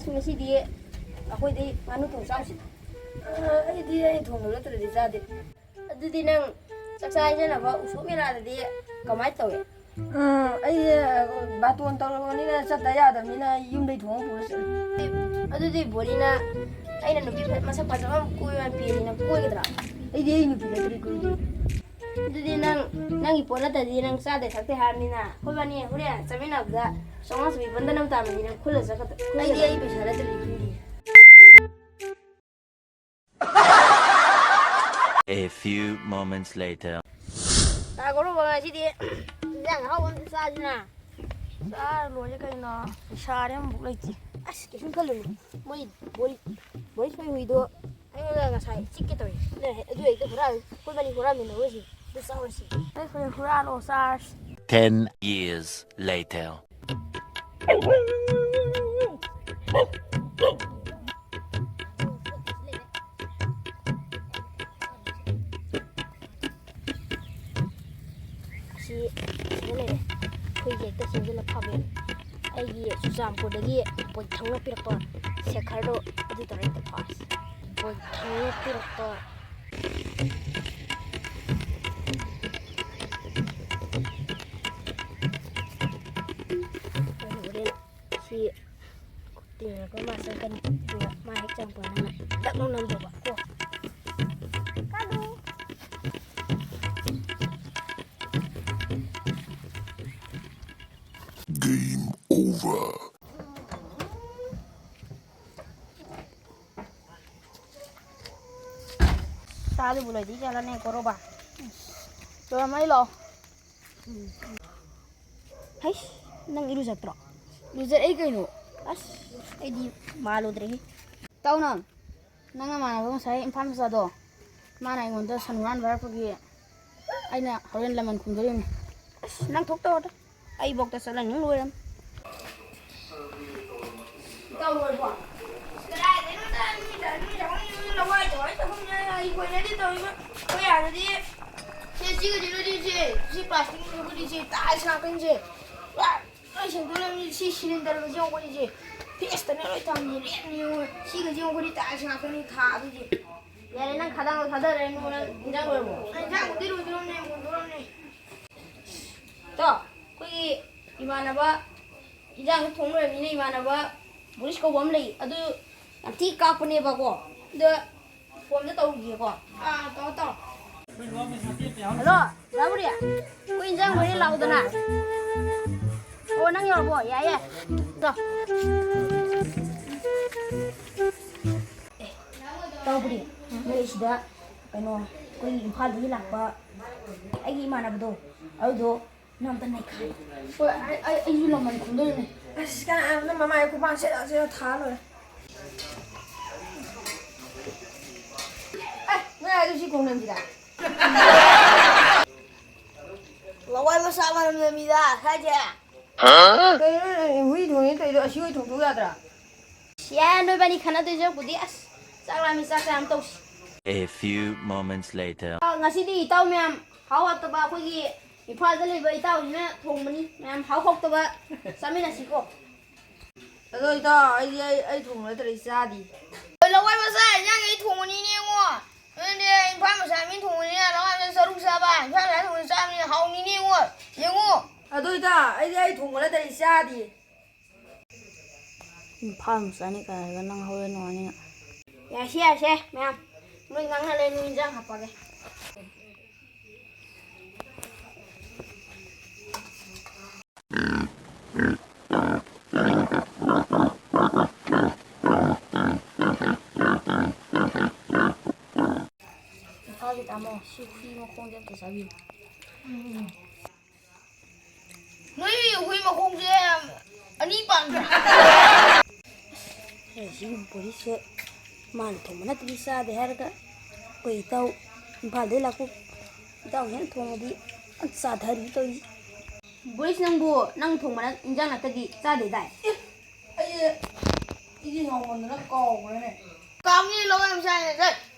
ngasidi akhoi dei nganu thong chausi ai thong lo tadi jade adudi nang saksa jana ba uso mera dadi kamai tawe ai baton tawni na chata yada mina yum dei thong purus adudi bolina aina nubi masak pajama koi an piri na koi gedra ai dei nubi dadi koi adudi nang ipona tadi nang sa de thakte harnina koi bani hore chamina da songa sbi bandanam tamani nang khula jakat ai dei pesa la tadi A few moments later. Ta goro ba si di yang hau on sa jina sa lo je kai na sa re mu lai chi as ke sun kalu moi boi soi hui do ai la ga sai chik ke toi ne adu ai ke hura ko bani hura mi no wesi do sa wesi ai hura lo sa 10 years later. Project singila phabe ai sujampo dagi poi thangna pirpa sekhardo adi tare ta pass poi thangna pirpa si kutinga ko masakan ma hek champa na dak no nam ba ko kadu Game over. Sao đi bulai di jalan yang koroba. Coba mai lo. Hai, nang iru jatro. Loser ai kaino. As, ai di malu dre. Tau nang. Nang mana bang sai infam sa do. Mana ngon do sanuran bar pagi. Ai na horen laman khundori. As, nang thok to. Ai bok ta sala nang loiram. Tau loi ba. Cái này nó đang như là quay chổi tao không ai quay lấy đi tôi quay à đi xe chỉ cái gì nó đi gì xe plastic nó đi gì tại sao cái gì ai chẳng tôi làm như xe cylinder nó dùng cái gì pista nó lại thằng gì liền như xe cái dùng cái gì tại sao cái này thả cái gì nhà này năng khá đang khá đỡ đấy nó đang rồi bộ anh đang đi rồi này một đôi này đó cái 이만하바 이장 통로에 미네 이만하바 우리시고 웜레이 아주 티 까쁘네 바고 근데 웜도 떠오기고 또 hello 라브리야 그 인장 머리 나오더나 năng 여보 야야 또 떠브리 머리시다 그노 그 임팔이 락바 아기 이만하바도 아우도 남자 này khai ôi ai như là mình cũng đây này cái này nó mà mày của bạn sẽ thả rồi ai cái này tôi chỉ cùng làm gì đã là quay mà sao mà làm gì đã khai chưa cái này huy thùng cái đó siêu thùng ra rồi xe nơi bạn đi khăn tôi cho của đi sao làm sao tôi A few moments later. ngasi đi tao mẹ háo at ba cái gì 이파들 리베 이따오지나 통문이 그냥 하혹도가 싸미나시고 그래서 이따 아이 통을 들이사디 너 와이버사 냥이 통문이니고 근데 이파면 싸민 통문이야 너가 서룩사바 이파면 통문 싸민 하옹이니고 영우 너 이따 아이 통을 들이사디 이파면 싸니까 이거는 하오는 아니야 야 시야 매am 우리 강나래 누인장 합하게 뭐 시후이모 공제부터 잡이. 너희 후이모 공제 아니 반. 지금 보리스 만 통만 들이사 대하가 거의 타우 발대 라고 타우 hen 통어디 사다리 또 보리스 낭보 낭 통만 인장 나타기 짜대 다이. 아이 이게 나오는 거 거네. 감이 로엠 사이네.